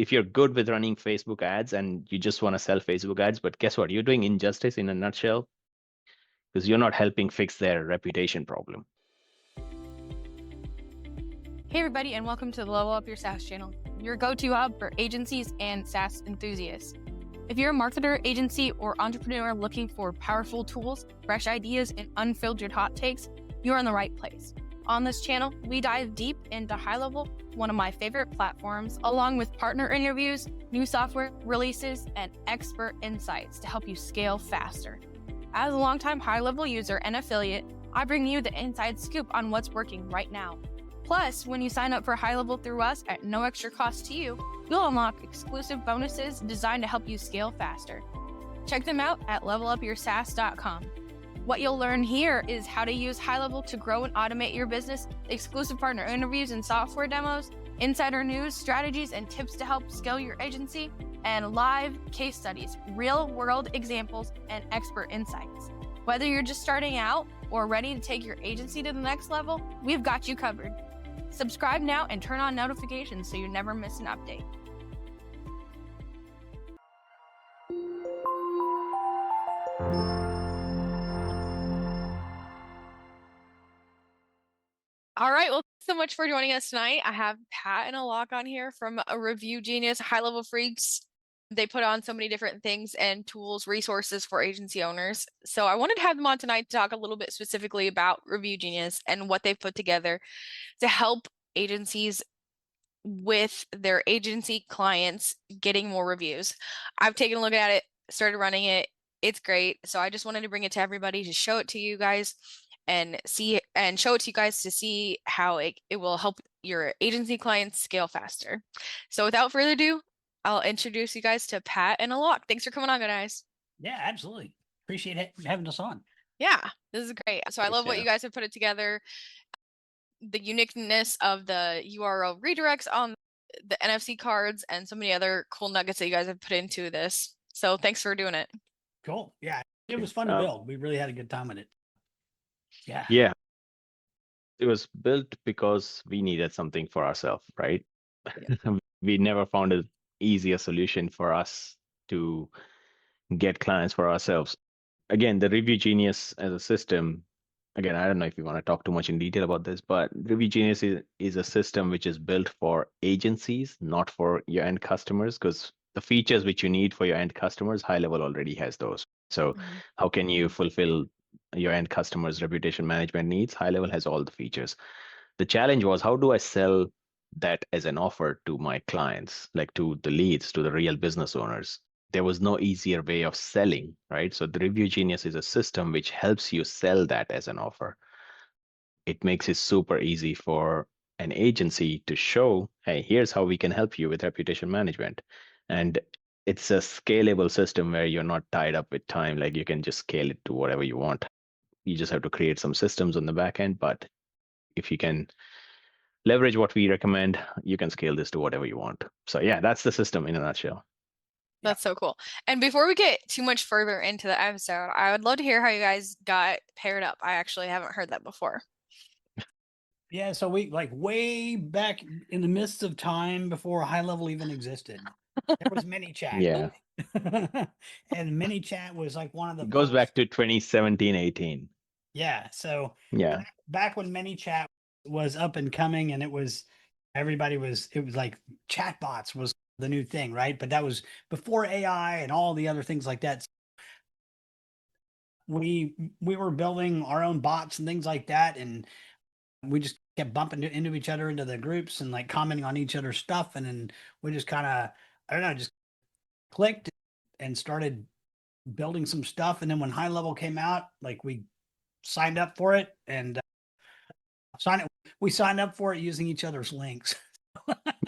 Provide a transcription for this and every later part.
if you're good with running Facebook ads and you just want to sell Facebook ads, but guess what? You're doing injustice in a nutshell because you're not helping fix their reputation problem. Hey everybody, and welcome to the Level Up Your SaaS channel, your go-to hub for agencies and SaaS enthusiasts. If you're a marketer, agency, or entrepreneur looking for powerful tools, fresh ideas, and unfiltered hot takes, you're in the right place. On this channel, we dive deep into HighLevel, one of my favorite platforms, along with partner interviews, new software releases, and expert insights to help you scale faster. As a longtime HighLevel user and affiliate, I bring you the inside scoop on what's working right now. Plus, when you sign up for HighLevel through us at no extra cost to you, you'll unlock exclusive bonuses designed to help you scale faster. Check them out at levelupyoursaas.com. What you'll learn here is how to use HighLevel to grow and automate your business, exclusive partner interviews and software demos, insider news, strategies, and tips to help scale your agency, and live case studies, real-world examples, and expert insights. Whether you're just starting out or ready to take your agency to the next level, we've got you covered. Subscribe now and turn on notifications so you never miss an update. All right, well, thanks so much for joining us tonight. I have Pat and Alok on here from a Review Genius, HighLevel Freaks. They put on so many different things and tools, resources for agency owners. So I wanted to have them on tonight to talk a little bit specifically about Review Genius and what they've put together to help agencies with their agency clients getting more reviews. I've taken a look at it, started running it. It's great. So I just wanted to bring it to everybody to show it to you guys and show it to you guys to see how it will help your agency clients scale faster. So without further ado, I'll introduce you guys to Pat and Alok. Thanks for coming on, guys. Yeah, absolutely. Appreciate having us on. Yeah, this is great. So I love what you guys have put it together. The uniqueness of the URL redirects on the NFC cards and so many other cool nuggets that you guys have put into this. So thanks for doing it. Cool. Yeah, it was fun to build. We really had a good time with it. Yeah. Yeah. It was built because we needed something for ourselves, right? Yeah. We never found an easier solution for us to get clients for ourselves. Again, the Review Genius as a system, again, I don't know if you want to talk too much in detail about this, but Review Genius is a system which is built for agencies, not for your end customers, because the features which you need for your end customers, HighLevel already has those. So how can you fulfill your end customers' reputation management needs? HighLevel has all the features. The challenge was, how do I sell that as an offer to my clients, like to the leads, to the real business owners? There was no easier way of selling, right? So the Review Genius is a system which helps you sell that as an offer. It makes it super easy for an agency to show, hey, here's how we can help you with reputation management. And it's a scalable system where you're not tied up with time. Like you can just scale it to whatever you want. You just have to create some systems on the back end. But if you can leverage what we recommend, you can scale this to whatever you want. So yeah, that's the system in a nutshell. That's so cool. And before we get too much further into the episode, I would love to hear how you guys got paired up. I actually haven't heard that before. Yeah, so we way back in the midst of time before HighLevel even existed, there was ManyChat. Yeah. And ManyChat was like one of the. It goes back to 2017, 18. Yeah. So yeah, back when ManyChat was up and coming, and it was like chatbots was the new thing, right? But that was before AI and all the other things like that. We were building our own bots and things like that, and we just kept bumping into each other into the groups and like commenting on each other's stuff, and then we just kind of, I don't know, just clicked and started building some stuff. And then when HighLevel came out, like we signed up for it and we signed up for it using each other's links.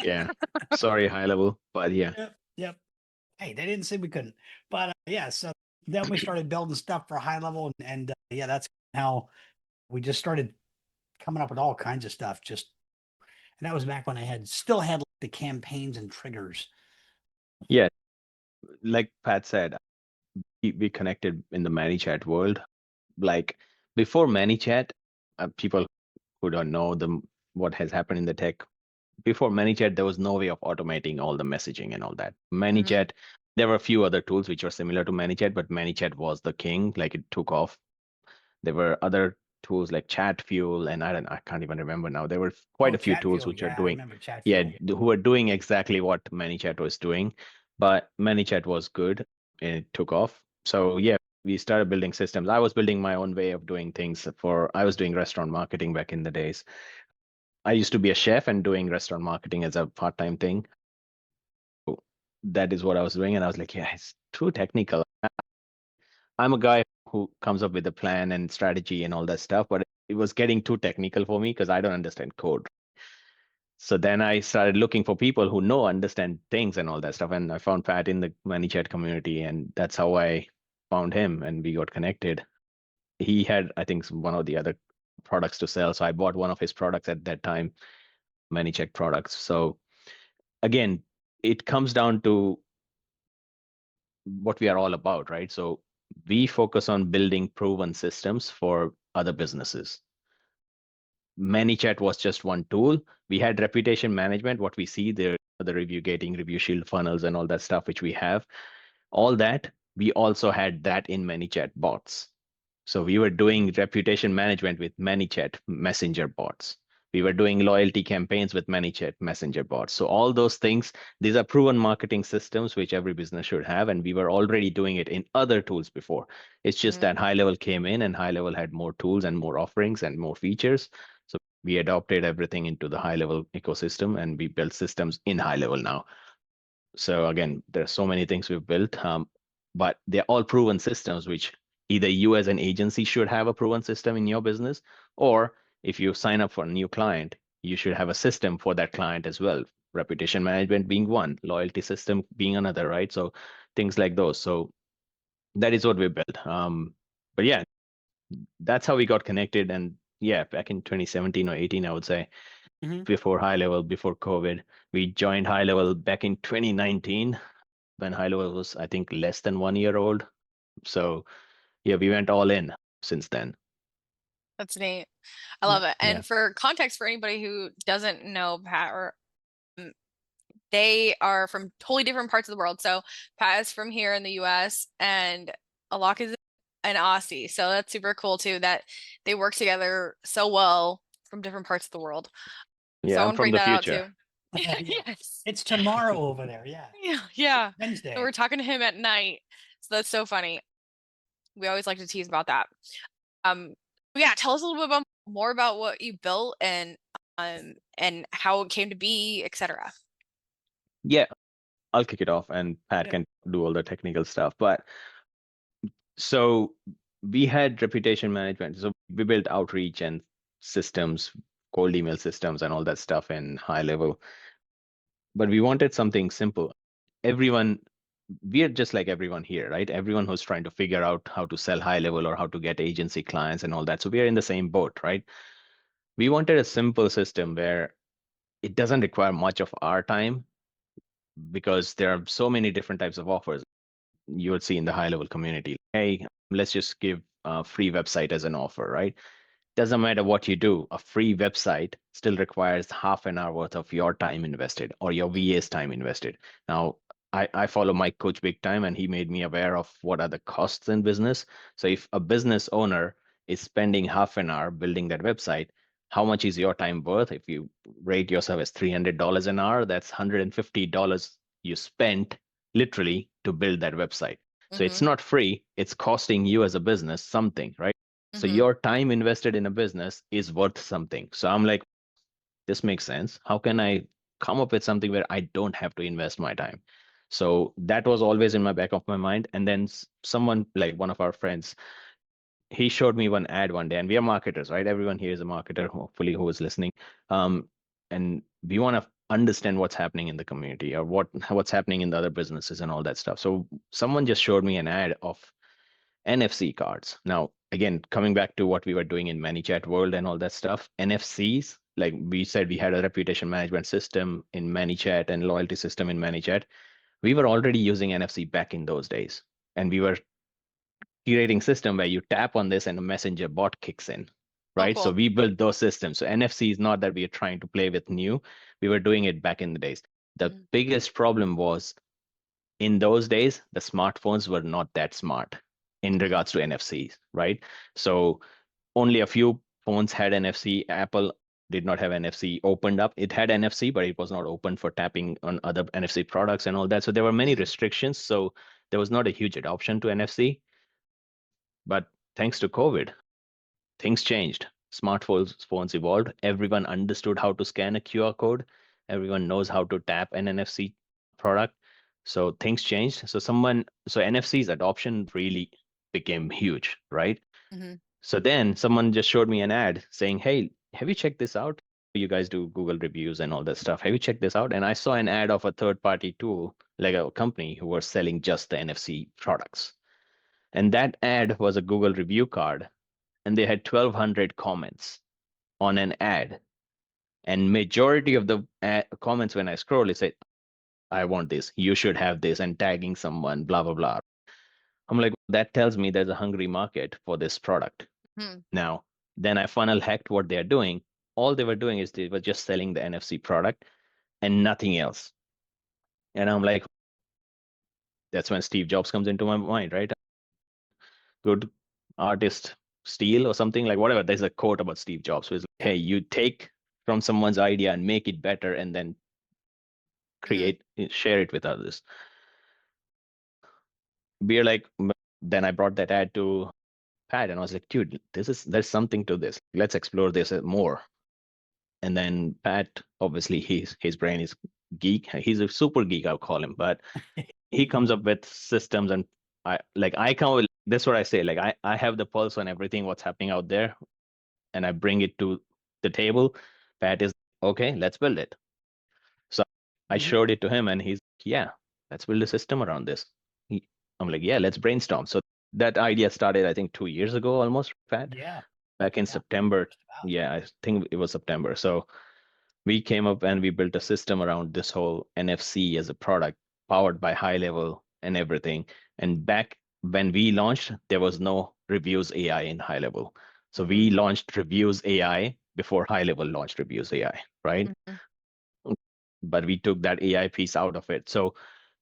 Yeah. Sorry, HighLevel, but yeah. Yep. Hey, they didn't say we couldn't, but yeah. So then we started building stuff for HighLevel, and yeah, that's how we just started coming up with all kinds of stuff. And that was back when I still had like, the campaigns and triggers. Yeah. Like Pat said, we connected in the ManyChat world. Like before ManyChat, people who don't know what has happened in the tech before ManyChat, there was no way of automating all the messaging and all that. ManyChat, there were a few other tools which were similar to ManyChat, but ManyChat was the king. Like it took off. There were other tools like Chat Fuel, and I can't even remember now. There were quite Oh, a few Chat tools Fuel. which are Yeah, I doing, remember Chat yeah, Fuel. who were doing exactly what ManyChat was doing. But ManyChat was good and it took off. So yeah, we started building systems. I was building my own way of doing things I was doing restaurant marketing back in the days. I used to be a chef and doing restaurant marketing as a part-time thing. That is what I was doing. And I was like, yeah, it's too technical. I'm a guy who comes up with a plan and strategy and all that stuff, but it was getting too technical for me because I don't understand code. So then I started looking for people who understand things and all that stuff. And I found Pat in the ManyChat community, and that's how I found him and we got connected. He had, I think, one of the other products to sell. So I bought one of his products at that time, ManyChat products. So again, it comes down to what we are all about, right? So we focus on building proven systems for other businesses. ManyChat was just one tool. We had reputation management, what we see there, the review gating, review shield funnels, and all that stuff, which we have. All that, we also had that in ManyChat bots. So we were doing reputation management with ManyChat messenger bots. We were doing loyalty campaigns with ManyChat messenger bots. So all those things, these are proven marketing systems which every business should have. And we were already doing it in other tools before. It's just that HighLevel came in and HighLevel had more tools and more offerings and more features. So we adopted everything into the HighLevel ecosystem and we built systems in HighLevel now. So again, there are so many things we've built, but they're all proven systems, which either you as an agency should have a proven system in your business, or if you sign up for a new client, you should have a system for that client as well. Reputation management being one, loyalty system being another, right? So things like those. So that is what we built. But yeah, that's how we got connected. And yeah, back in 2017 or 18, I would say, before HighLevel, before COVID, we joined HighLevel back in 2019 when HighLevel was, I think, less than 1 year old. So yeah, we went all in since then. That's neat. I love it. Yeah. And for context, for anybody who doesn't know Pat, or they are from totally different parts of the world. So Pat is from here in the US and Alok is an Aussie. So that's super cool too that they work together so well from different parts of the world. Yeah, So I I'm want to from bring the that out future. too. Yeah. Yes. It's tomorrow over there. Yeah. Yeah. Yeah. Wednesday. So we're talking to him at night. So that's so funny. We always like to tease about that. Yeah, tell us a little bit more about what you built and how it came to be, etc. Yeah, I'll kick it off and Pat can do all the technical stuff. But so we had reputation management. So we built outreach and systems, cold email systems, and all that stuff in HighLevel. But we wanted something simple. Everyone, we are just like everyone here, right? Everyone who's trying to figure out how to sell HighLevel or how to get agency clients and all that. So we are in the same boat, right? We wanted a simple system where it doesn't require much of our time because there are so many different types of offers you would see in the HighLevel community. Hey, let's just give a free website as an offer, right? Doesn't matter what you do, a free website still requires half an hour worth of your time invested or your VA's time invested. Now, I follow Mike Coach big time, and he made me aware of what are the costs in business. So if a business owner is spending half an hour building that website, how much is your time worth? If you rate yourself as $300 an hour, that's $150 you spent literally to build that website. So it's not free, it's costing you as a business something, right? So your time invested in a business is worth something. So I'm like, this makes sense. How can I come up with something where I don't have to invest my time? So that was always in my back of my mind. And then someone, like one of our friends, he showed me one ad one day, and we are marketers, right? Everyone here is a marketer, hopefully, who is listening. And we want to understand what's happening in the community or what's happening in the other businesses and all that stuff. So someone just showed me an ad of NFC cards. Now, again, coming back to what we were doing in ManyChat world and all that stuff, NFCs, like we said, we had a reputation management system in ManyChat and loyalty system in ManyChat. We were already using NFC back in those days. And we were curating system where you tap on this and a messenger bot kicks in. right? cool. So we built those systems. So NFC is not that we are trying to play with new. We were doing it back in the days. The Mhm. biggest problem was in those days, the smartphones were not that smart in Mhm. regards to NFC, right? So only a few phones had NFC. Apple did not have NFC opened up. It had NFC, but it was not open for tapping on other NFC products and all that. So there were many Mhm. restrictions. So there was not a huge adoption to NFC. But thanks to COVID, things changed. Smartphones phones evolved. Everyone understood how to scan a QR code. Everyone knows how to tap an NFC product. So things changed. So NFC's adoption really became huge, right? Mhm. So then someone just showed me an ad saying, "Hey, have you checked this out? You guys do Google reviews and all that stuff. Have you checked this out?" And I saw an ad of a third-party tool, like a company who was selling just the NFC products. And that ad was a Google review card, and they had 1,200 comments on an ad. And majority of the comments when I scroll, it said, "I want this. You should have this," and tagging someone, blah blah blah. I'm like, that tells me there's a hungry market for this product. Mhm. Now, then I funnel hacked what they're doing. All they were doing is they were just selling the NFC product and nothing else. And I'm like, that's when Steve Jobs comes into my mind, right? Good artist steal or something like whatever. There's a quote about Steve Jobs, who is like, Yeah. hey, you take from someone's idea and make it better and then Mhm. share it with others. We're like, then I brought that ad to Pat and I was like, dude, there's something to this. Let's explore this more. And then Pat, obviously, his brain is geek. He's a super geek, I'll call him, but he comes up with systems and I come with that's what I say. Like I have the pulse on everything what's happening out there, and I bring it to the table. Pat is okay, let's build it. So I Mhm. showed it to him, and he's yeah, let's build a system around this. I'm like, yeah, let's brainstorm. So that idea started, I think, 2 years ago, almost, Pat, Yeah. back in Yeah. September. Just about. Yeah, I think it was September. So we came up and we built a system around this whole NFC as a product powered by HighLevel and everything. And back when we launched, there was no reviews AI in HighLevel. So we Mhm. launched reviews AI before HighLevel launched reviews AI, right? Mhm. But we took that AI piece out of it. So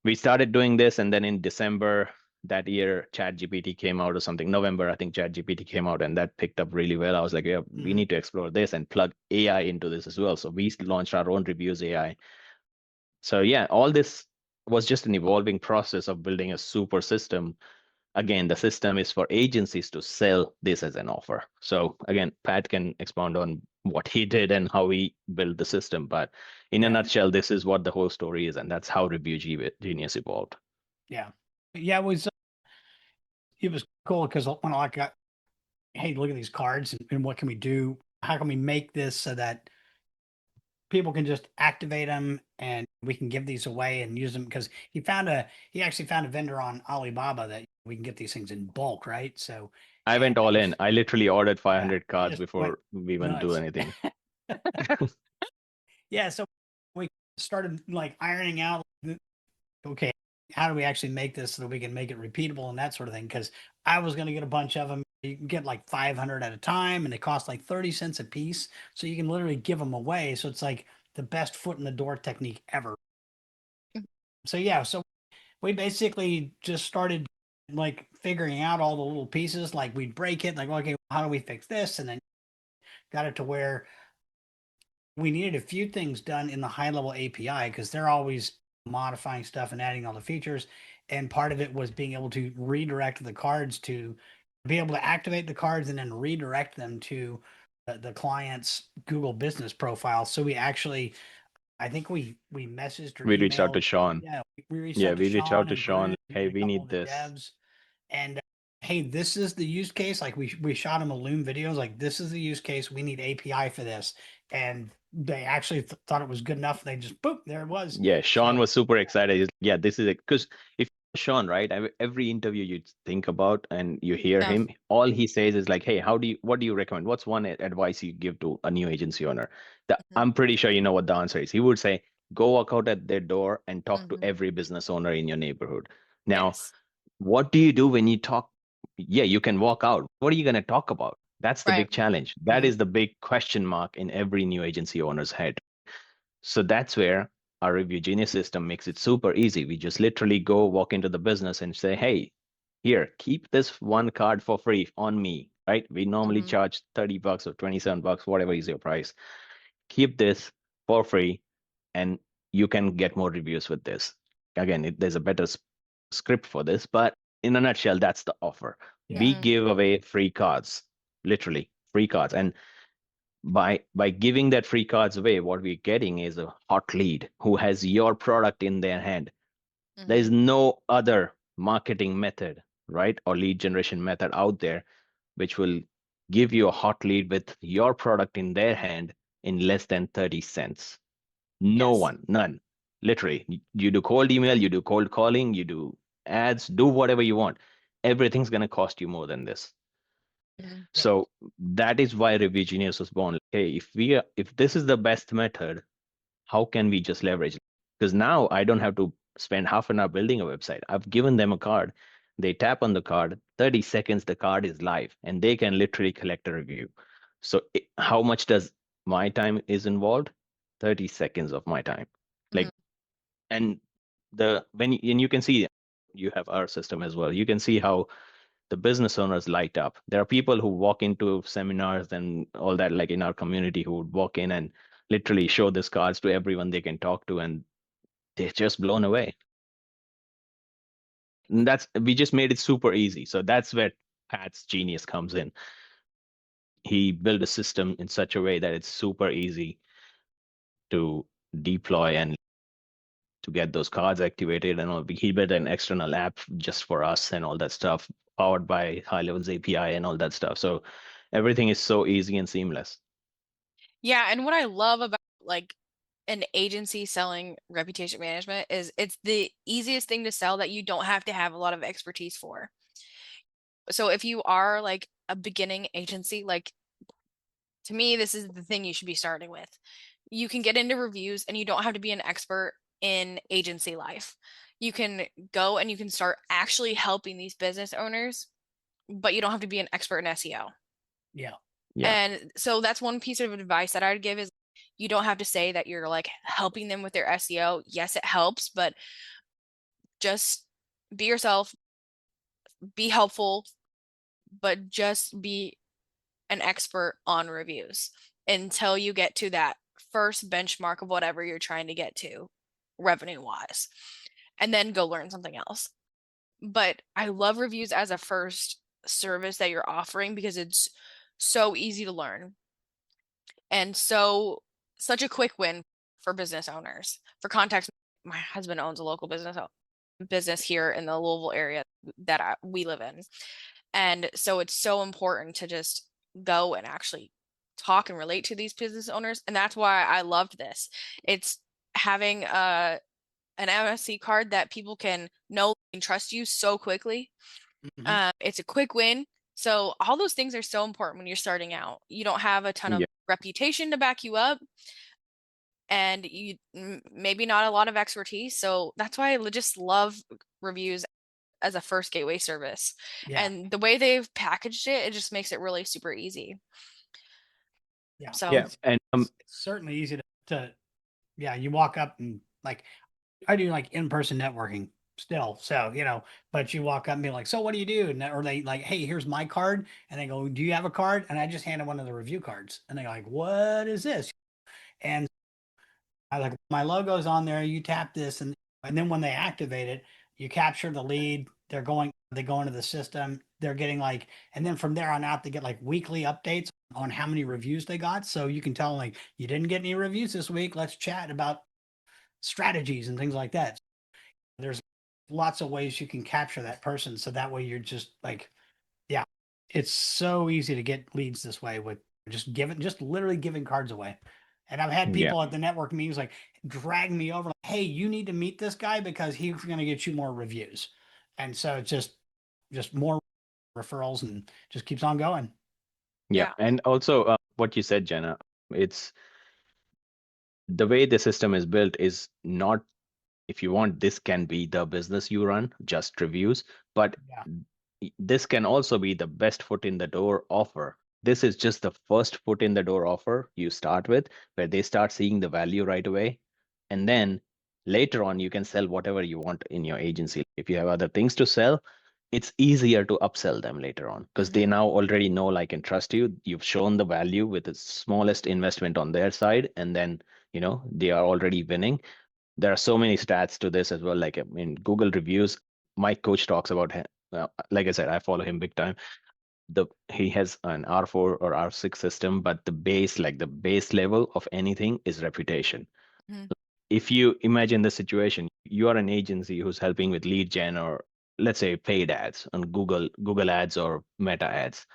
we started doing this, and then in December that year, ChatGPT came out or something. November, I think ChatGPT came out, and that picked up really well. I was like, yeah, we Mhm. need to explore this and plug AI into this as well. So we launched our own reviews AI. So yeah, all this was just an evolving process of building a super system. Again, the system is for agencies to sell this as an offer. So again, Pat can expound on what he did and how he built the system. But in a Yeah. nutshell, this is what the whole story is, and that's how Review Genius evolved. Yeah. Yeah. It was cool because when I got, hey, look at these cards and what can we do? How can we make this so that people can just activate them and we can give these away and use them? Because he actually found a vendor on Alibaba that we can get these things in bulk, right? So, I and went all in. I literally ordered yeah, 500 he cards just went before we even do nuts. anything. Yeah. So we started like ironing out, okay, how do we actually make this so that we can make it repeatable and that sort of thing? Because I was going to get a bunch of them. You can get like 500 at a time, and they cost like 30 cents a piece. So you can literally give them away. So it's like the best foot in the door technique ever. So yeah, so we basically just started like figuring out all the little pieces. Like we'd break it, like, okay, how do we fix this? And then got it to where we needed a few things done in the HighLevel API because they're always modifying stuff and adding all the features. And part of it was being able to redirect the cards to be able to activate the cards and then redirect them to the client's Google business profile. So we actually, I think we messaged or We reached out to emailed. Sean. Yeah, we reached Yeah, out to we reached out Sean to and Sean. Bruce Hey, and a we couple need of the this. devs. And hey, this is the use case. Like we shot him a Loom videos. Like this is the use case. We need API for this, and they actually thought it was good enough. They just boop, there it was. Yeah, Sean So was super excited. He's like, yeah, this is it. Because if Sean, right, every interview you think about and you hear Yeah. him, all he says is like, hey, what do you recommend? What's one advice you give to a new agency owner? Mhm. I'm pretty sure you know what the answer is. He would say, go walk out at their door and talk to Mhm. every business owner in your neighborhood. Now, Yes. what do you do when you talk? Yeah, you can walk out. What are you going to talk about? That's the Right. big challenge. That Mhm. is the big question mark in every new agency owner's head. So that's where our Review Genius system makes it super easy. We just literally go walk into the business and say, hey, here, keep this one card for free on me, right? We normally Mhm. charge $30 or $27, whatever is your price. Keep this for free, and you can get more reviews with this. Again, there's a better script for this, but in a nutshell, that's the offer. Yeah. We Mhm. give away free cards, literally free cards. And by giving that free cards away, what we're getting is a hot lead who has your product in their hand. There is Mhm. no other marketing method, right, or lead generation method out there which will give you a hot lead with your product in their hand in less than 30 cents. No Yes. one, none. Literally, you do cold email, you do cold calling, you do ads, do whatever you want. Everything's going to cost you more than this. Mhm. Yeah. So that is why Review Genius was born. Hey, if this is the best method, how can we just leverage it? Because now I don't have to spend half an hour building a website. I've given them a card. They tap on the card, 30 seconds, the card is live, and they can literally collect a review. So how much does my time is involved? 30 seconds of my time. Mhm. Like, and and you can see you have our system as well. You can see how the business owners light up. There are people who walk into seminars and all that, like in our community, who would walk in and literally show these cards to everyone they can talk to, and they're just blown away. And we just made it super easy. So that's where Pat's genius comes in. He built a system in such a way that it's super easy to deploy and to get those cards activated, and all. He built an external app just for us and all that stuff, powered by HighLevel's API and all that stuff. So everything is so easy and seamless. Yeah, and what I love about like an agency selling reputation management is it's the easiest thing to sell that you don't have to have a lot of expertise for. So if you are like a beginning agency, like to me, this is the thing you should be starting with. You can get into reviews and you don't have to be an expert in agency life. You can go and you can start actually helping these business owners, but you don't have to be an expert in SEO. Yeah. Yeah. And so that's one piece of advice that I'd give is you don't have to say that you're like helping them with their SEO. Yes, it helps, but just be yourself, be helpful, but just be an expert on reviews until you get to that first benchmark of whatever you're trying to get to revenue wise, and then go learn something else. But I love reviews as a first service that you're offering because it's so easy to learn and such a quick win for business owners. For context, my husband owns a local business here in the Louisville area that we live in. And so it's so important to just go and actually talk and relate to these business owners. And that's why I loved this. It's having an MSC card that people can know and trust you so quickly. Mhm. It's a quick win. So all those things are so important when you're starting out. You don't have a ton of Yeah. reputation to back you up and you maybe not a lot of expertise. So that's why I just love reviews as a first gateway service. Yeah. And the way they've packaged it, it just makes it really super easy. Yeah. So Yeah. And It's certainly easy to yeah, you walk up and like I do like in-person networking still. So, but you walk up and be like, so what do you do? And or they like, hey, here's my card. And they go, do you have a card? And I just handed one of the review cards. And they're like, what is this? And I like my logo's on there. You tap this, and then when they activate it, you capture the lead. They go into the system. They're getting like, and then from there on out, they get like weekly updates on how many reviews they got. So you can tell them like, you didn't get any reviews this week. Let's chat about strategies and things like that. There's lots of ways you can capture that person. So that way you're just like, yeah, it's so easy to get leads this way with just literally giving cards away. And I've had yeah. people at the network meetings like drag me over, like, hey, you need to meet this guy because he's going to get you more reviews. And so it's just more referrals and just keeps on going. Yeah. yeah. And also, what you said, Jenna, it's the way the system is built is not, if you want, this can be the business you run, just reviews, but Yeah. this can also be the best foot in the door offer This is just the first foot in the door offer you start with, where they start seeing the value right away. And then later on, you can sell whatever you want in your agency. If you have other things to sell, it's easier to upsell them later on because they now already know, like, and trust you. You've shown the value with the smallest investment on their side, and then they are already winning. There are so many stats to this as well. Like, I mean, Google reviews. My coach talks about him. Like I said, I follow him big time. He has an R4 or R6 system, but the base level of anything is reputation. If you imagine the situation, you are an agency who's helping with lead gen, or let's say paid ads on Google ads or Meta ads.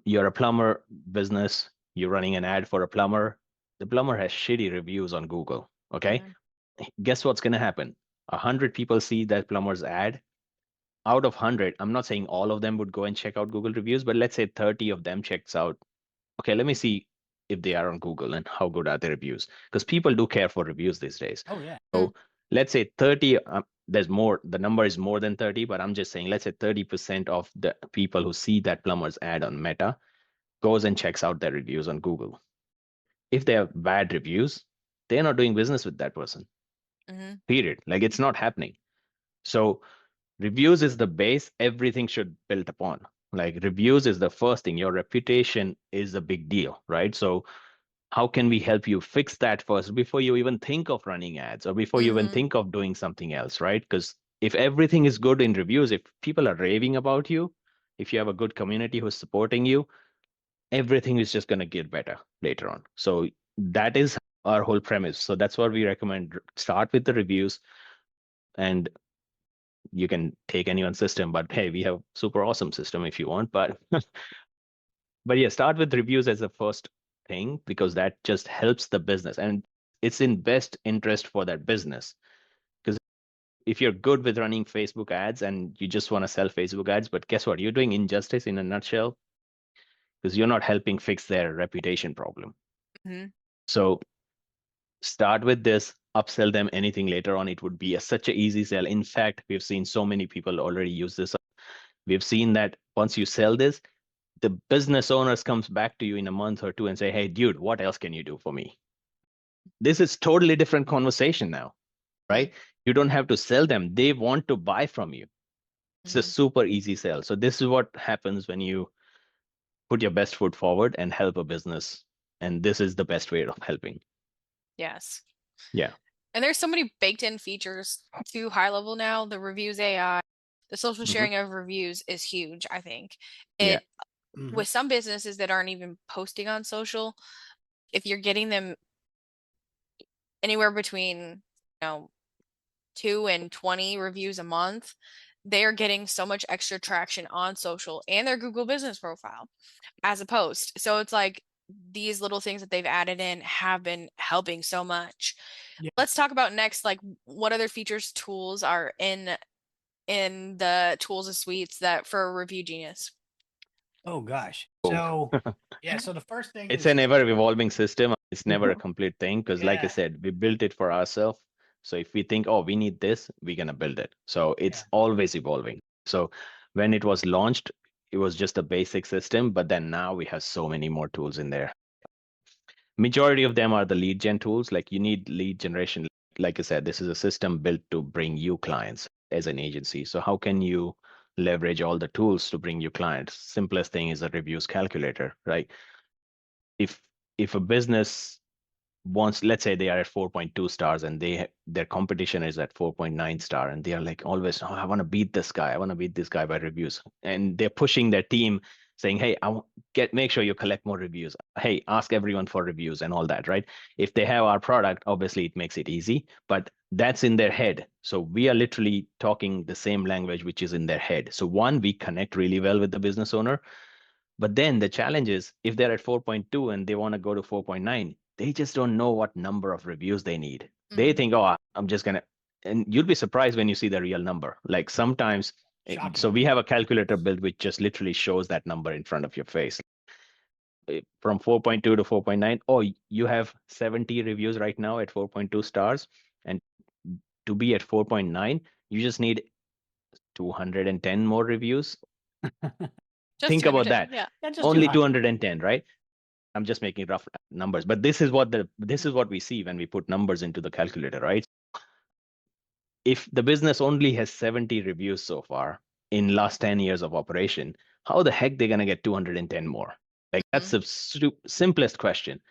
You're a plumber business, you're running an ad for a plumber. The plumber has shitty reviews on Google. Okay. Guess what's going to happen? 100 people see that plumber's ad. Out of 100, I'm not saying all of them would go and check out Google reviews, but let's say 30 of them checks out. Okay, let me see if they are on Google and how good are the reviews, because people do care for reviews these days. Oh yeah. So let's say 30, there's more, the number is more than 30, but I'm just saying, let's say 30% of the people who see that plumber's ad on Meta goes and checks out their reviews on Google. If they have bad reviews, they're not doing business with that person. Period. Like, it's not happening. So reviews is the base everything should build upon. Like, reviews is the first thing. Your reputation is a big deal, right? So how can we help you fix that first before you even think of running ads, or before you even think of doing something else, right? Because if everything is good in reviews, if people are raving about you, if you have a good community who's supporting you, everything is just going to get better later on. So that is our whole premise. So that's what we recommend. Start with the reviews, and you can take anyone's system, but hey, we have super awesome system if you want. But but yeah, start with reviews as the first thing, because that just helps the business, and it's in best interest for that business. Because if you're good with running Facebook ads and you just want to sell Facebook ads, but guess what? You're doing injustice in a nutshell, because you're not helping fix their reputation problem. So start with this, upsell them anything later on. It would be such an easy sell. In fact, we've seen so many people already use this. We've seen that once you sell this, the business owners comes back to you in a month or two and say, hey, dude, what else can you do for me? This is totally different conversation now, right? You don't have to sell them. They want to buy from you. It's a super easy sell. So this is what happens when you put your best foot forward and help a business. And this is the best way of helping. Yes. Yeah. And there's so many baked in features to HighLevel now. The reviews AI, the social sharing of reviews is huge, I think. With some businesses that aren't even posting on social, if you're getting them anywhere between 2 and 20 reviews a month, they're getting so much extra traction on social and their Google business profile as a post. So it's like these little things that they've added in have been helping so much. Let's talk about next, like, what other features, tools are in the tools and suites that for Review Genius. Oh gosh. So yeah, so the first thing it's is an ever evolving system. It's never a complete thing, because like I said, we built it for ourselves. So if we think, oh, we need this, we're going to build it. So it's always evolving. So when it was launched, it was just a basic system, but then now we have so many more tools in there. Majority of them are the lead gen tools. Like, you need lead generation. Like I said, this is a system built to bring you clients as an agency. So how can you leverage all the tools to bring you clients? Simplest thing is a reviews calculator, right? If a business wants, let's say they are at 4.2 stars and their competition is at 4.9 star, and they are like always, oh, I want to beat this guy, I want to beat this guy by reviews, and they're pushing their team saying, hey, make sure you collect more reviews, hey, ask everyone for reviews and all that, right? If they have our product, obviously it makes it easy, but that's in their head. So we are literally talking the same language which is in their head. So one, we connect really well with the business owner. But then the challenge is, if they're at 4.2 and they want to go to 4.9, they just don't know what number of reviews they need. They think, oh, I'm just going to, and you'll be surprised when you see the real number. Like, sometimes, so we have a calculator built which just literally shows that number in front of your face. From 4.2 to 4.9, oh, you have 70 reviews right now at 4.2 stars. And to be at 4.9, you just need 210 more reviews. Just Think about 210. that. Yeah. Yeah, just Only 200. 210, right? I'm just making rough numbers, but this is what we see when we put numbers into the calculator, right? If the business only has 70 reviews so far in last 10 years of operation, how the heck they're going to get 210 more? Like that's the simplest question.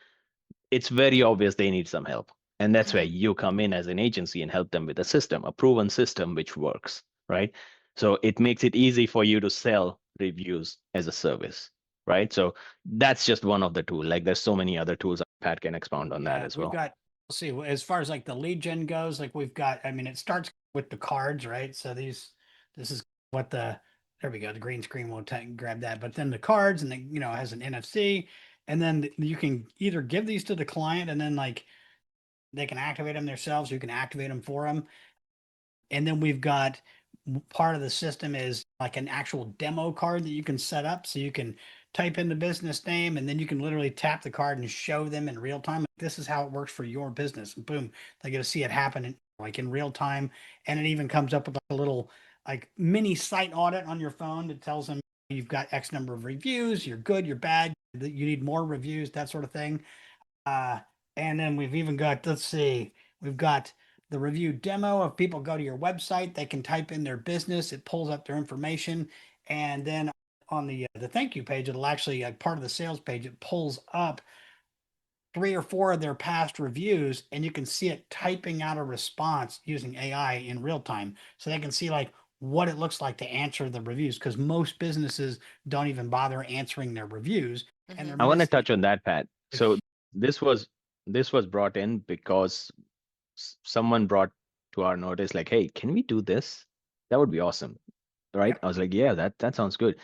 It's very obvious they need some help. And that's where you come in as an agency and help them with a system, a proven system which works, right? So it makes it easy for you to sell reviews as a service, right? So that's just one of the tools. Like there's so many other tools. Pat can expound on that Yeah, as we've well. got, let's see, as far as like the lead gen goes, like we've got, I mean, it starts with the cards, right? So this is what there we go. The green screen will grab that, but then the cards and then, it has an NFC, and then you can either give these to the client and then like they can activate them themselves. You can activate them for them. And then we've got part of the system is like an actual demo card that you can set up. So you can type in the business name and then you can literally tap the card and show them in real time. This is how it works for your business. And boom, they get to see it happen in real time. And it even comes up with a little like mini site audit on your phone that tells them you've got X number of reviews, you're good, you're bad, you need more reviews, that sort of thing. Uh, and then we've even got, let's see, we've got the review demo. If people go to your website, they can type in their business, it pulls up their information. And then on the thank you page, it'll actually, like part of the sales page, it pulls up 3 or 4 of their past reviews, and you can see it typing out a response using AI in real time. So they can see like what it looks like to answer the reviews, because most businesses don't even bother answering their reviews. And they're I want to missing touch on that, Pat. a So this was brought in because someone brought to our notice like, hey, can we do this? That would be awesome, right? Yep. I was like, yeah, that sounds good.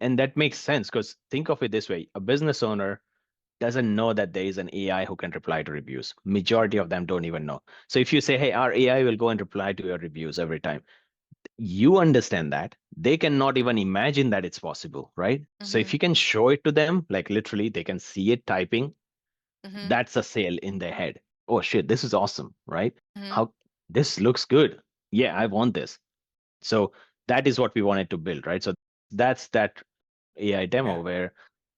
And that makes sense because think of it this way: a business owner doesn't know that there is an AI who can reply to reviews. Majority of them don't even know. So if you say, hey, our AI will go and reply to your reviews every time, you understand that they cannot even imagine that it's possible, right? So if you can show it to them, like literally they can see it typing, that's a sale in their head. Oh shit, this is awesome, right? How this looks good. Yeah, I want this. So that is what we wanted to build, right? So that's that AI demo Yeah. where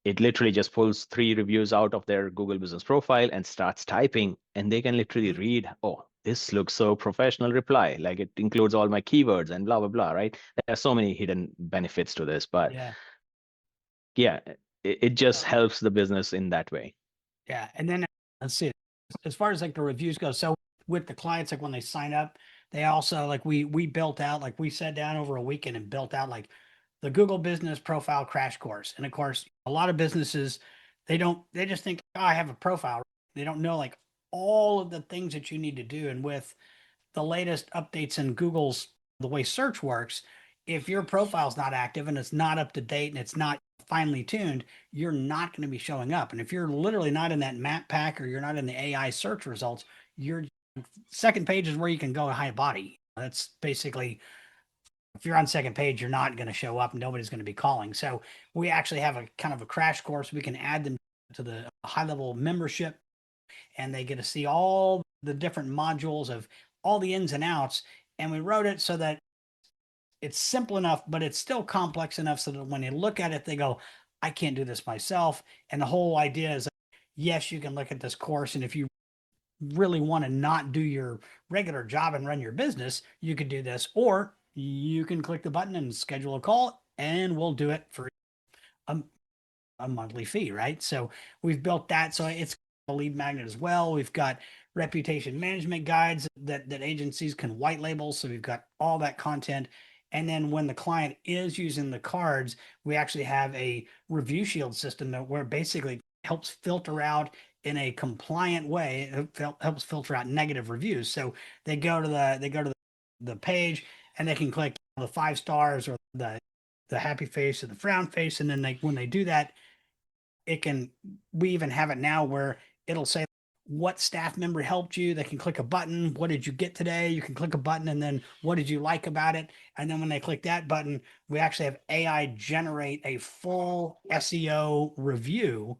it literally just pulls 3 reviews out of their Google Business Profile and starts typing, and they can literally read, oh, this looks so professional reply. Like it includes all my keywords and blah, blah, blah, right? There are so many hidden benefits to this, but Yeah. yeah, it just Oh, helps the business in that way. yeah. And then let's see, as far as like the reviews go, so with the clients, like when they sign up, they also like we built out, like we sat down over a weekend and built out like the Google Business Profile crash course. And of course, a lot of businesses, they just think, oh, I have a profile. They don't know like all of the things that you need to do. And with the latest updates in Google's the way search works, if your profile's not active and it's not up to date and it's not finely tuned, you're not going to be showing up. And if you're literally not in that map pack or you're not in the AI search results, your second page is where you can go high body. That's basically, if you're on second page, you're not going to show up and nobody's going to be calling. So we actually have a kind of a crash course. We can add them to the HighLevel membership, and they get to see all the different modules of all the ins and outs. And we wrote it so that it's simple enough, but it's still complex enough so that when they look at it, they go, I can't do this myself. And the whole idea is, yes, you can look at this course. And if you really want to not do your regular job and run your business, you could do this, or you can click the button and schedule a call and we'll do it for a, a monthly fee, right? So we've built that. So it's a lead magnet as well. We've got reputation management guides that agencies can white label. So we've got all that content. And then when the client is using the cards, we actually have a review shield system that where basically helps filter out in a compliant way. It helps filter out negative reviews. So they go to the page and they can click the 5 stars or the happy face or the frown face, and then when they do that, we even have it now where it'll say what staff member helped you. They can click a button. What did you get today? You can click a button, and then what did you like about it? And then when they click that button, we actually have AI generate a full SEO review.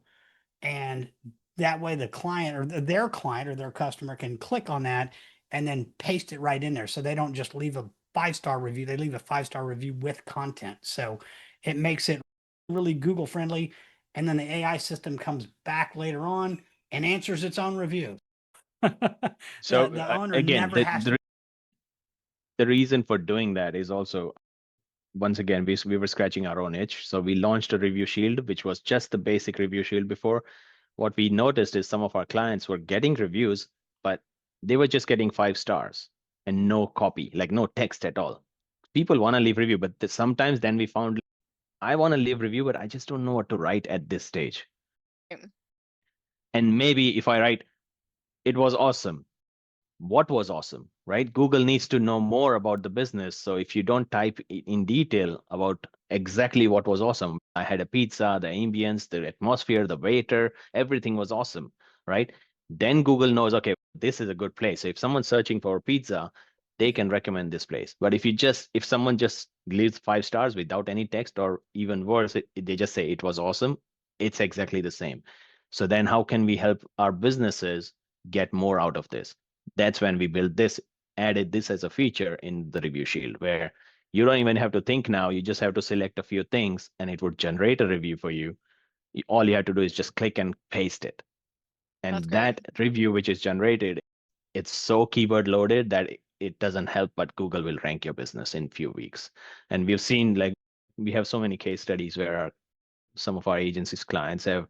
And that way the client or their customer can click on that and then paste it right in there. So they don't just leave a 5-star review, they leave a 5-star review with content. So it makes it really Google friendly. And then the AI system comes back later on and answers its own review. So The owner again, never has to. the reason for doing that is also, once again, we were scratching our own itch. So we launched a review shield, which was just the basic review shield before. What we noticed is some of our clients were getting reviews, but they were just getting 5 stars and no copy, like no text at all. People want to leave review, but sometimes then we found I want to leave review, but I just don't know what to write at this stage. And maybe if I write, it was awesome, what was awesome, right? Google needs to know more about the business. So if you don't type in detail about exactly what was awesome, I had a pizza, the ambience, the atmosphere, the waiter, everything was awesome, right? Then Google knows, okay, this is a good place. So if someone's searching for pizza, they can recommend this place. But if someone just leaves 5 stars without any text, or even worse, they just say it was awesome, it's exactly the same. So then how can we help our businesses get more out of this? That's when we built this, added this as a feature in the review shield, where you don't even have to think now. You just have to select a few things and it would generate a review for you. All you have to do is just click and paste it. That's And great. that review which is generated, it's so keyword loaded that it doesn't help, but Google will rank your business in few weeks. And we've seen, like, we have so many case studies where some of our agencies clients have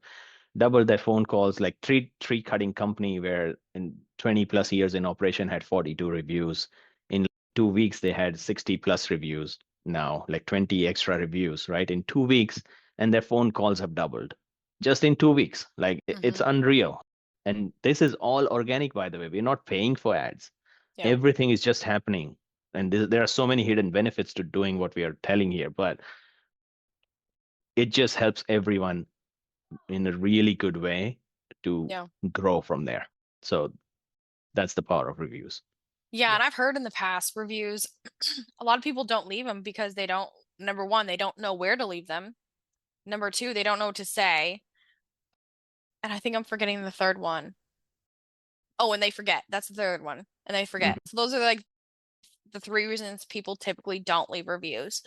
doubled their phone calls, like tree cutting company where in 20 plus years in operation had 42 reviews. In 2 weeks they had 60 plus reviews, now like 20 extra reviews, right, in 2 weeks. And their phone calls have doubled just in 2 weeks. Like it's unreal. And this is all organic, by the way. We're not paying for ads. Yeah. Everything is just happening. And there are so many hidden benefits to doing what we are telling here, but it just helps everyone in a really good way to Yeah. grow from there. So that's the power of reviews. Yeah, and I've heard in the past reviews, a lot of people don't leave them because they don't, number one, they don't know where to leave them. Number two, they don't know what to say. And I think I'm forgetting the third one. Oh, and they forget. That's the third one. And they forget. Mhm. So those are like the three reasons people typically don't leave reviews.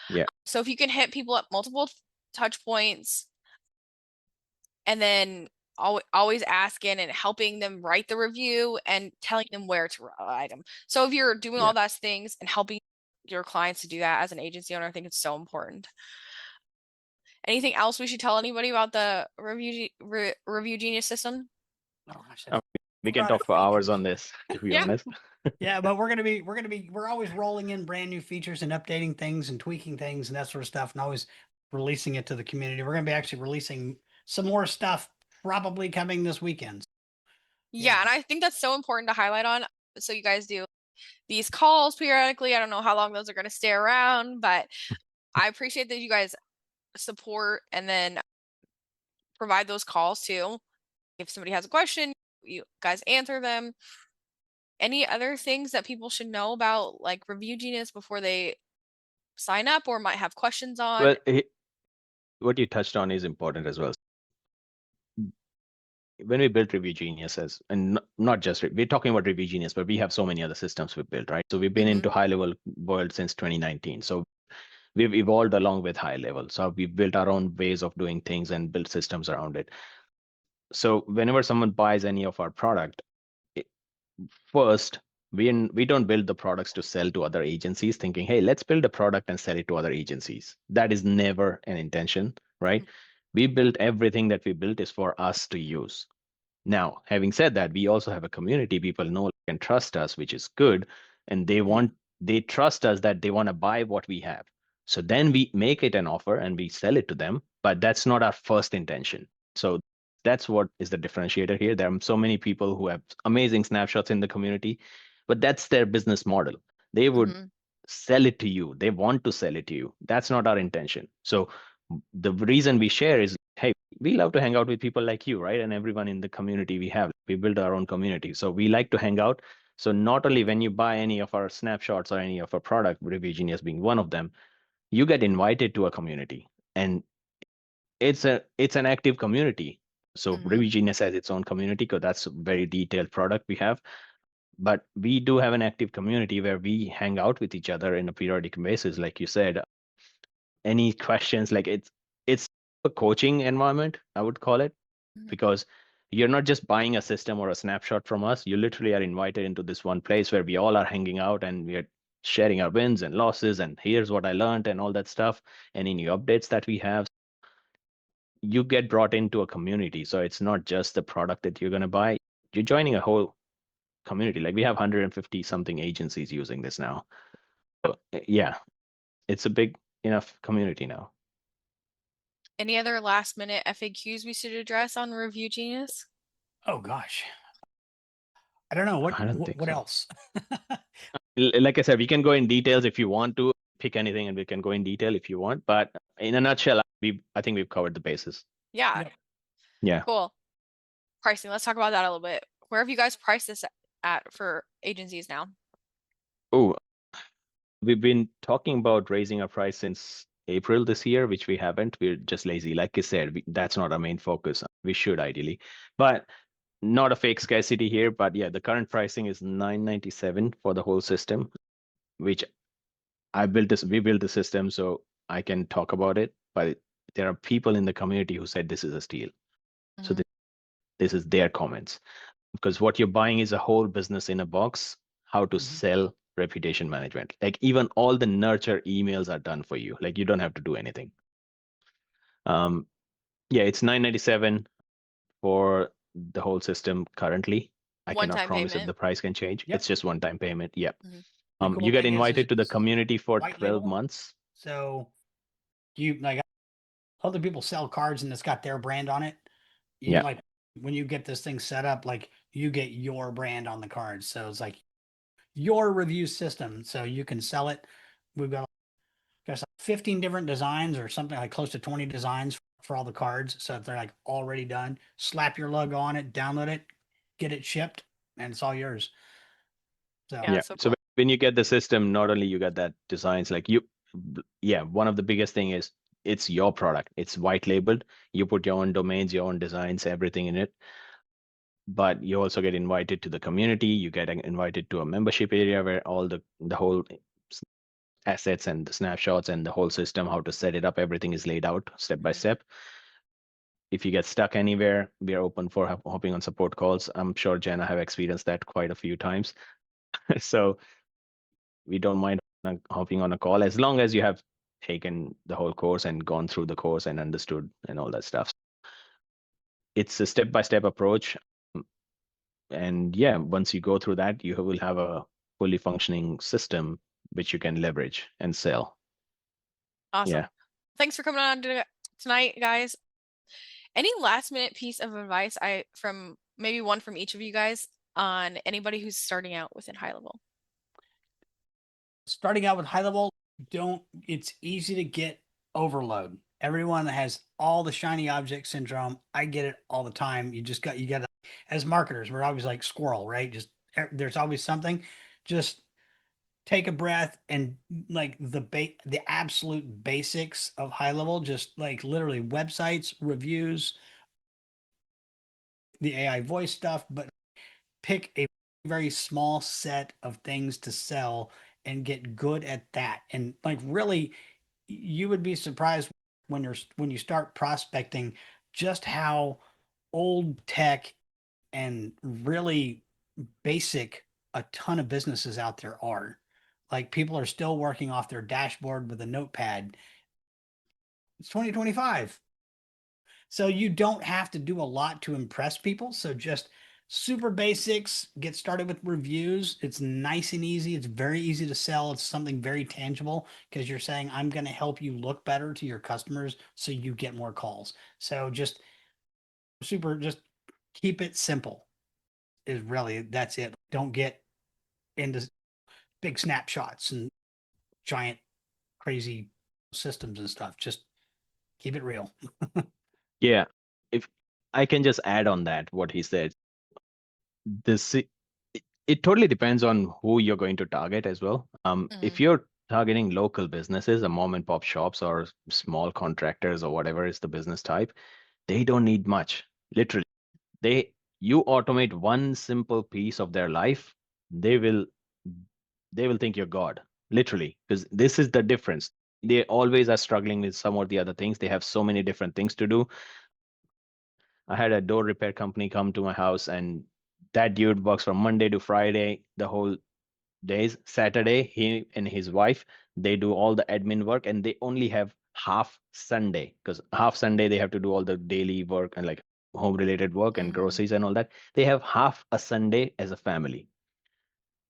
Yeah. So if you can hit people at multiple touch points and then always asking and helping them write the review and telling them where to write them. So if you're doing Yeah. all those things and helping your clients to do that as an agency owner, I think it's so important. Anything else we should tell anybody about the review genius system? Oh, gosh, Uh, we can Right, talk for hours on this, to be Yeah. honest. yeah, but we're always rolling in brand new features and updating things and tweaking things and that sort of stuff, and always releasing it to the community. We're going to be actually releasing some more stuff probably coming this weekend. Yeah, and I think that's so important to highlight on. So you guys do these calls periodically. I don't know how long those are going to stay around, but I appreciate that you guys support and then provide those calls too. If somebody has a question, you guys answer them. Any other things that people should know about like Review Genius before they sign up or might have questions on? Well, what you touched on is important as well. When we built Review Geniuses, and not just we're talking about Review Genius, but we have so many other systems we built, right? So we've been into HighLevel world since 2019. So we've evolved along with HighLevel. So we've built our own ways of doing things and built systems around it. So whenever someone buys any of our product, first, we don't build the products to sell to other agencies thinking, hey, let's build a product and sell it to other agencies. That is never an intention, right? We built everything that we built is for us to use. Now, having said that, we also have a community. People know and trust us, which is good. And they trust us that they want to buy what we have. So then we make it an offer and we sell it to them, but that's not our first intention. So that's what is the differentiator here. There are so many people who have amazing snapshots in the community, but that's their business model. They would sell it to you. They want to sell it to you. That's not our intention. So the reason we share is, hey, we love to hang out with people like you, right? And everyone in the community we build our own community. So we like to hang out. So not only when you buy any of our snapshots or any of our product, Review Genius being one of them, you get invited to a community. And it's an active community. So Review Genius has its own community because that's a very detailed product we have. But we do have an active community where we hang out with each other in a periodic basis, like you said. Any questions, like it's a coaching environment, I would call it, Mhm. because you're not just buying a system or a snapshot from us. You literally are invited into this one place where we all are hanging out and we are sharing our wins and losses and here's what I learned and all that stuff and any updates that we have. You get brought into a community. So it's not just the product that you're going to buy. You're joining a whole community. Like we have 150 something agencies using this now. So yeah, it's a big enough community now. Any other last minute FAQs we should address on Review Genius? Oh gosh. I don't know I don't think what so. else. Like I said, we can go in details if you want to pick anything, and we can go in detail if you want. But in a nutshell, I think we've covered the bases. Yeah. Yep. Yeah. Cool. Pricing. Let's talk about that a little bit. Where have you guys priced this at for agencies now? Oh, we've been talking about raising our price since April this year, which we haven't. We're just lazy. Like I said, that's not our main focus. We should ideally, but not a fake scarcity here. But yeah, the current pricing is $997 for the whole system, which I built this. We built the system, so I can talk about it. But there are people in the community who said this is a steal. So this is their comments, because what you're buying is a whole business in a box, how to sell reputation management. Like even all the nurture emails are done for you. Like you don't have to do anything. Yeah, it's $997 for the whole system currently. I cannot One-time promise if payment. the price can change. Yep. It's just one-time payment. Yep. The cool You get thing invited to the it's community for white 12 label. months. So you like other people sell cards and it's got their brand on it. You Yeah. like when you get this thing set up, like you get your brand on the card. So it's like your review system. So you can sell it. We've got like 15 different designs or something like close to 20 designs for all the cards. So they're like already done. Slap your logo on it, download it, get it shipped, and it's all yours. So Yeah, so So cool. when you get the system, not only you get that designs, like one of the biggest thing is it's your product. It's white labeled. You put your own domains, your own designs, everything in it. But you also get invited to the community. You get invited to a membership area where all the whole assets and the snapshots and the whole system, how to set it up, everything is laid out step by step. If you get stuck anywhere, we are open for hopping on support calls. I'm sure Jenna have experienced that quite a few times. So we don't mind hopping on a call as long as you have taken the whole course and gone through the course and understood and all that stuff. It's a step-by-step approach. And yeah, once you go through that, you will have a fully functioning system which you can leverage and sell. Awesome. Yeah. Thanks for coming on tonight, guys. Any last minute piece of advice from maybe one from each of you guys on anybody who's starting out within HighLevel? starting out with HighLevel, it's easy to get overload. Everyone has all the shiny object syndrome. I get it all the time. You got to, as marketers, we're always like squirrel, right? Just there's always something. Just take a breath and like the absolute basics of HighLevel, just like literally websites, reviews, the AI voice stuff, but pick a very small set of things to sell and get good at that. And like really, you would be surprised when you start prospecting just how old tech and really basic a ton of businesses out there are. Like people are still working off their dashboard with a notepad. It's 2025. So you don't have to do a lot to impress people. So just super basics, get started with reviews. It's nice and easy. It's very easy to sell. It's something very tangible because you're saying, I'm going to help you look better to your customers so you get more calls. So just keep it simple that's it. Don't get into big snapshots and giant crazy systems and stuff. Just keep it real. Yeah. If I can just add on that, what he said, it totally depends on who you're going to target as well. If you're targeting local businesses, a mom and pop shops or small contractors or whatever is the business type, they don't need much. Literally, you automate one simple piece of their life, they will think you're God, literally, because this is the difference. they always are struggling with some or the other things. They have so many different things to do. I had a door repair company come to my house, and that dude works from Monday to Friday, the whole days. Saturday, he and his wife, they do all the admin work, and they only have half Sunday, because half Sunday they have to do all the daily work and like home related work and groceries and all that. They have half a Sunday as a family.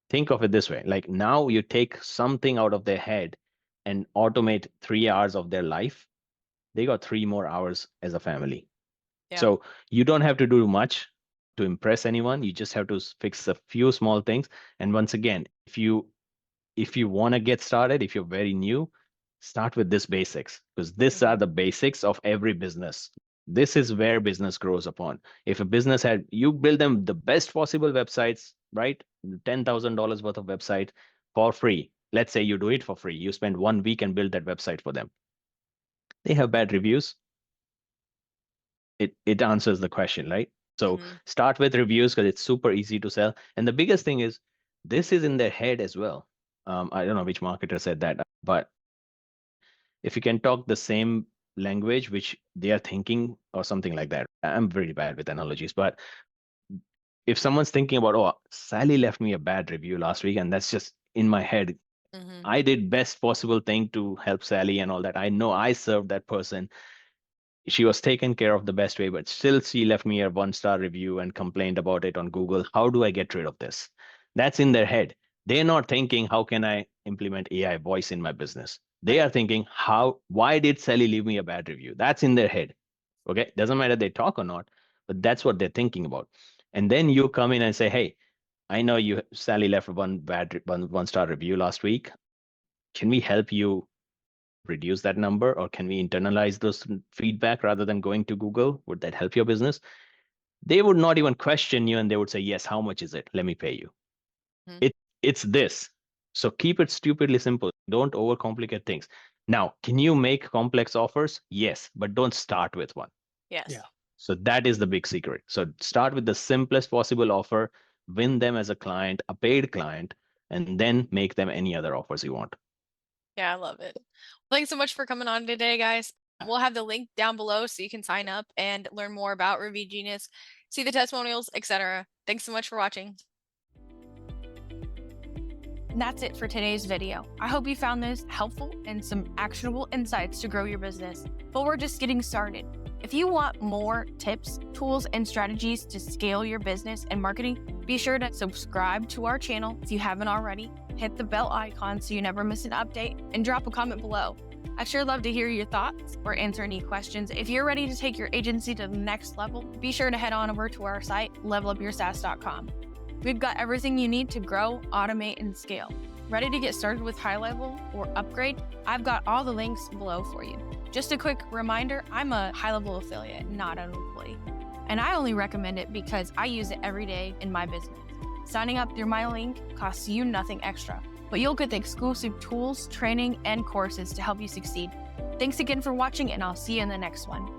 Think of it this way, like now you take something out of their head and automate 3 hours of their life. They got 3 more hours as a family. Yeah. So you don't have to do much to impress anyone. You just have to fix a few small things. And once again, if you want to get started, if you're very new, start with this basics, because these are the basics of every business. This is where business grows upon. If a business had, you build them the best possible websites, right? $10,000 worth of website for free. Let's say you do it for free. You spend 1 week and build that website for them. They have bad reviews. It answers the question, right? So start with reviews, because it's super easy to sell. And the biggest thing is, this is in their head as well. I don't know which marketer said that, but if you can talk the same language which they are thinking or something like that. I'm very bad with analogies, but if someone's thinking about, oh, Sally left me a bad review last week, and that's just in my head. I did best possible thing to help Sally and all that. I know I served that person. She was taken care of the best way, but still she left me a 1-star review and complained about it on Google. How do I get rid of this? That's in their head. They're not thinking, how can I implement AI voice in my business? They are thinking, why did Sally leave me a bad review? That's in their head. Okay. Doesn't matter they talk or not, but that's what they're thinking about. And then you come in and say, hey, I know Sally left one-star review last week. Can we help you reduce that number, or can we internalize those feedback rather than going to Google? Would that help your business? They would not even question you, and they would say, yes, how much is it? Let me pay you. It's this. So keep it stupidly simple. Don't overcomplicate things. Now, can you make complex offers? Yes, but don't start with one. Yes. Yeah. So that is the big secret. So start with the simplest possible offer, win them as a client, a paid client, and then make them any other offers you want. Yeah, I love it. Well, thanks so much for coming on today, guys. We'll have the link down below so you can sign up and learn more about Review Genius, see the testimonials, etc. Thanks so much for watching. And that's it for today's video. I hope you found this helpful and some actionable insights to grow your business. But we're just getting started. If you want more tips, tools, and strategies to scale your business and marketing, be sure to subscribe to our channel if you haven't already. Hit the bell icon so you never miss an update, and drop a comment below. I'd sure love to hear your thoughts or answer any questions. If you're ready to take your agency to the next level, be sure to head on over to our site, levelupyoursaas.com. We've got everything you need to grow, automate, and scale. Ready to get started with HighLevel or upgrade? I've got all the links below for you. Just a quick reminder, I'm a HighLevel affiliate, not an employee. And I only recommend it because I use it every day in my business. Signing up through my link costs you nothing extra, but you'll get the exclusive tools, training, and courses to help you succeed. Thanks again for watching, and I'll see you in the next one.